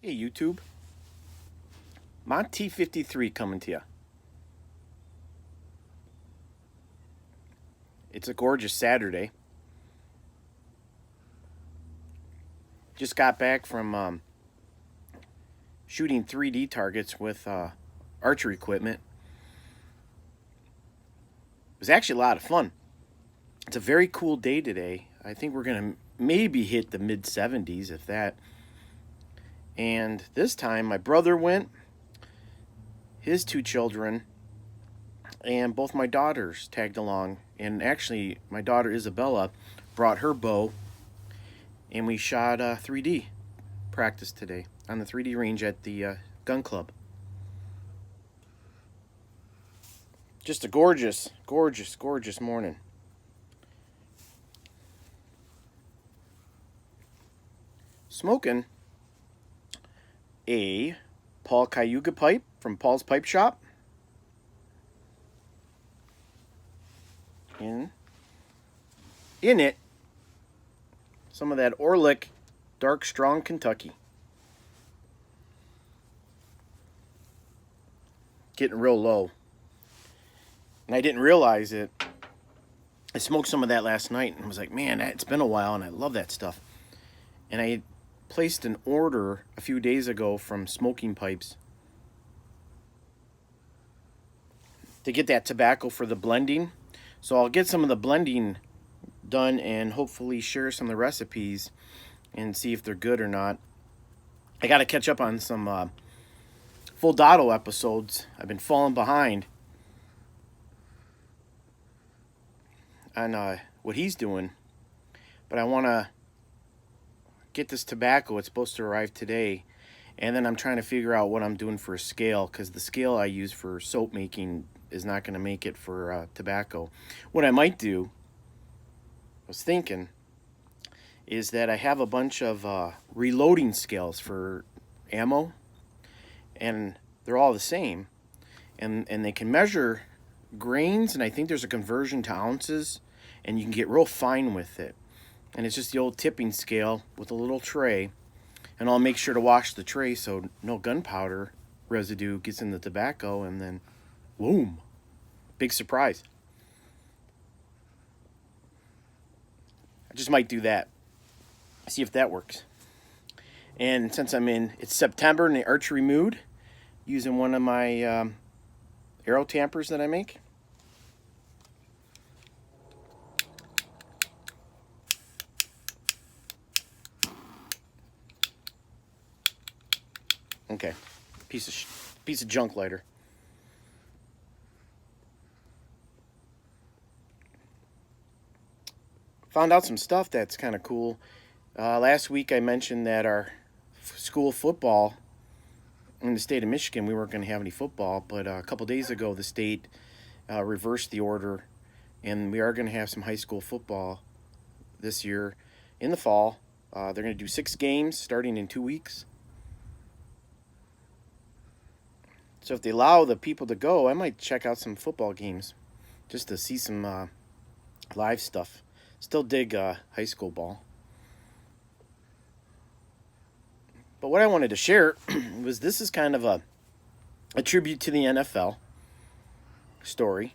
Hey YouTube, Monty 53 coming to you. It's a gorgeous Saturday. Just got back from shooting 3D targets with archery equipment. It was actually a lot of fun. It's a very cool day today. I think we're going to maybe hit the mid 70s, if that. And this time my brother went, his two children, and both my daughters tagged along. And actually, my daughter Isabella brought her bow, and we shot 3D practice today on the 3D range at the gun club. Just a gorgeous, gorgeous, gorgeous morning. Smoking a Paul Cayuga pipe from Paul's Pipe Shop. In it, some of that Orlick Dark Strong Kentucky. Getting real low. And I didn't realize it. I smoked some of that last night and was like, man, it's been a while and I love that stuff. And I placed an order a few days ago from Smoking Pipes to get that tobacco for the blending. So I'll get some of the blending done and hopefully share some of the recipes and see if they're good or not. I got to catch up on some Full Dotto episodes. I've been falling behind on what he's doing, but I want to get this tobacco. It's supposed to arrive today, and then I'm trying to figure out what I'm doing for a scale, because the scale I use for soap making is not going to make it for tobacco. What I might do, I was thinking, is that I have a bunch of reloading scales for ammo, and they're all the same, and they can measure grains, and I think there's a conversion to ounces, and you can get real fine with it. And it's just the old tipping scale with a little tray, and I'll make sure to wash the tray so no gunpowder residue gets in the tobacco, and then boom, big surprise. I just might do that, see if that works. And since it's September in the archery mood, using one of my arrow tampers that I make. Okay, piece of junk lighter. Found out some stuff that's kind of cool. Last week I mentioned that our school football in the state of Michigan, we weren't going to have any football, but a couple days ago the state reversed the order, and we are going to have some high school football this year in the fall. They're going to do 6 games starting in 2 weeks. So if they allow the people to go, I might check out some football games just to see some live stuff. Still dig high school ball. But what I wanted to share was this is kind of a tribute to the NFL story.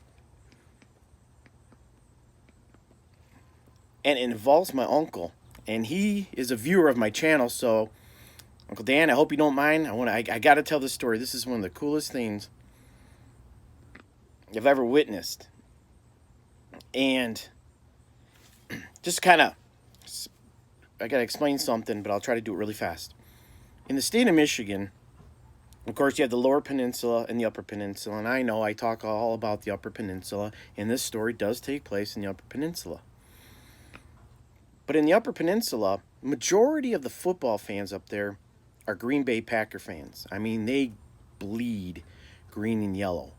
And it involves my uncle. And he is a viewer of my channel, so Uncle Dan, I hope you don't mind. I got to tell this story. This is one of the coolest things I've ever witnessed. And just kind of, I got to explain something, but I'll try to do it really fast. In the state of Michigan, of course, you have the Lower Peninsula and the Upper Peninsula. And I know I talk all about the Upper Peninsula, and this story does take place in the Upper Peninsula. But in the Upper Peninsula, majority of the football fans up there are Green Bay Packer fans. I mean, they bleed green and yellow.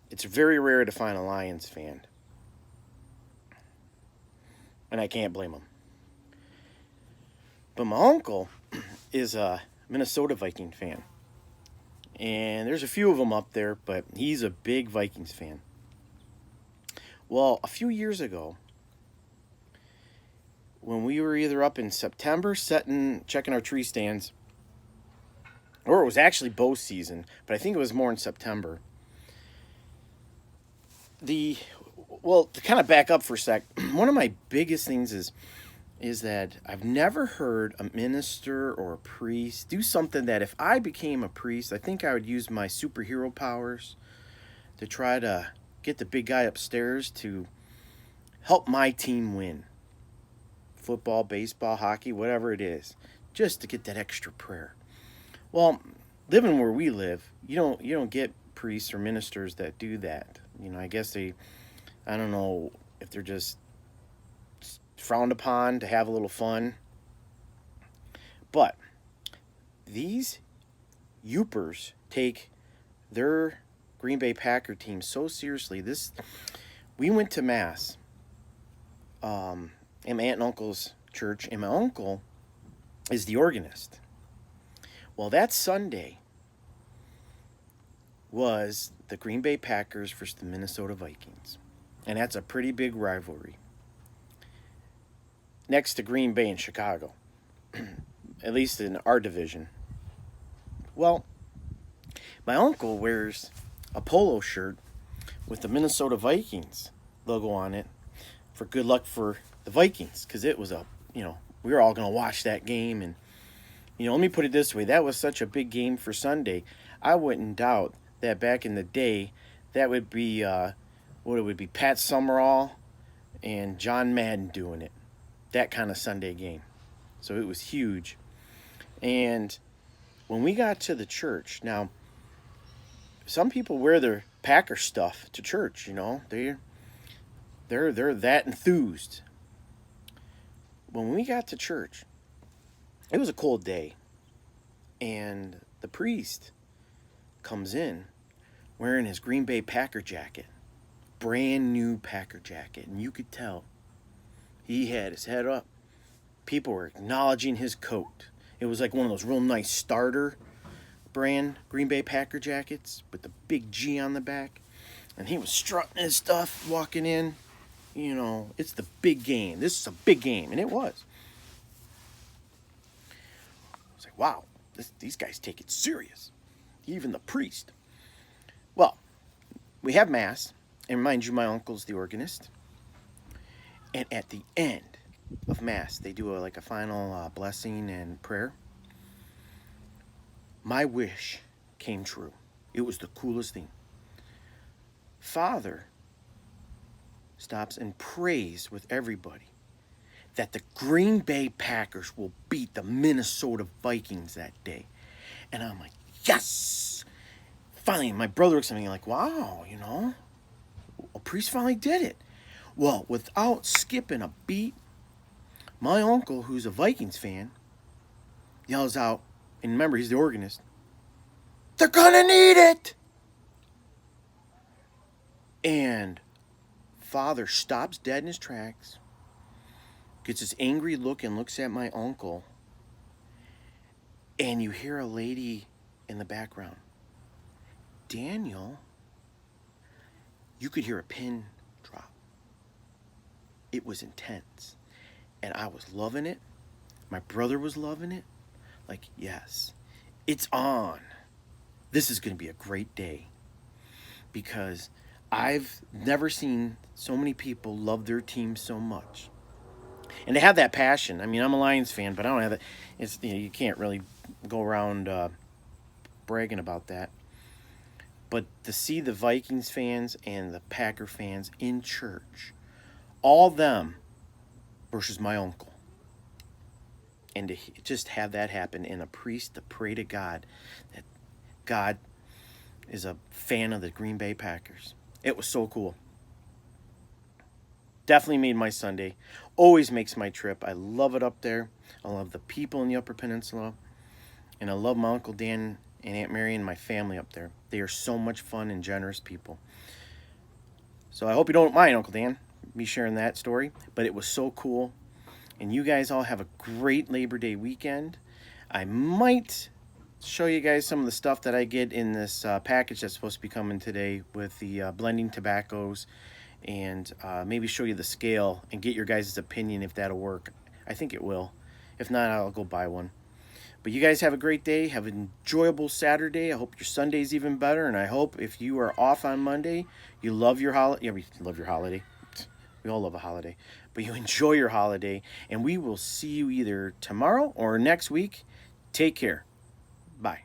It's very rare to find a Lions fan. And I can't blame them. But my uncle is a Minnesota Viking fan. And there's a few of them up there, but he's a big Vikings fan. Well, a few years ago, when we were either up in September checking our tree stands, or it was actually bow season, but I think it was more in September. The Well, to kind of back up for a sec, one of my biggest things is that I've never heard a minister or a priest do something that if I became a priest, I think I would use my superhero powers to try to get the big guy upstairs to help my team win. Football, baseball, hockey, whatever it is, just to get that extra prayer. Well, living where we live, you don't get priests or ministers that do that. I guess I don't know if they're just frowned upon to have a little fun. But these Youpers take their Green Bay Packer team so seriously. We went to mass in my aunt and uncle's church, and my uncle is the organist. Well, that Sunday was the Green Bay Packers versus the Minnesota Vikings, and that's a pretty big rivalry. Next to Green Bay and Chicago, at least in our division. Well, my uncle wears a polo shirt with the Minnesota Vikings logo on it for good luck for the Vikings, because it was we were all going to watch that game. And, let me put it this way. That was such a big game for Sunday. I wouldn't doubt that back in the day, that would be, Pat Summerall and John Madden doing it. That kind of Sunday game. So it was huge. And when we got to the church, now, some people wear their Packer stuff to church, they're that enthused. When we got to church, it was a cold day, and the priest comes in wearing his Green Bay Packer jacket, brand new Packer jacket, and you could tell he had his head up. People were acknowledging his coat. It was like one of those real nice starter brand Green Bay Packer jackets with the big G on the back, and he was strutting his stuff walking in. It's the big game. This is a big game. And it was. I was like, wow, these guys take it serious. Even the priest. Well, we have Mass. And mind you, my uncle's the organist. And at the end of Mass, they do a final blessing and prayer. My wish came true. It was the coolest thing. Father stops and prays with everybody that the Green Bay Packers will beat the Minnesota Vikings that day. And I'm like, yes! Finally, my brother looks at me like, wow, a priest finally did it. Well, without skipping a beat, my uncle, who's a Vikings fan, yells out, and remember, he's the organist, "They're gonna need it!" And Father stops dead in his tracks, gets this angry look and looks at my uncle, and you hear a lady in the background, "Daniel," you could hear a pin drop. It was intense, and I was loving it. My brother was loving it. Like, yes, it's on. This is going to be a great day, because I've never seen so many people love their team so much. And they have that passion. I mean, I'm a Lions fan, but I don't have that. You can't really go around bragging about that. But to see the Vikings fans and the Packer fans in church, all them versus my uncle, and to just have that happen, and a priest to pray to God that God is a fan of the Green Bay Packers. It was so cool. Definitely made my Sunday. Always makes my trip. I love it up there. I love the people in the Upper Peninsula. And I love my Uncle Dan and Aunt Mary and my family up there. They are so much fun and generous people. So I hope you don't mind, Uncle Dan, me sharing that story. But it was so cool. And you guys all have a great Labor Day weekend. I might show you guys some of the stuff that I get in this package that's supposed to be coming today with the blending tobaccos, and maybe show you the scale and get your guys' opinion if that'll work. I think it will. If not, I'll go buy one. But you guys have a great day. Have an enjoyable Saturday. I hope your Sunday's even better. And I hope if you are off on Monday, you love your holiday. Yeah, we love your holiday. We all love a holiday. But you enjoy your holiday. And we will see you either tomorrow or next week. Take care. Bye.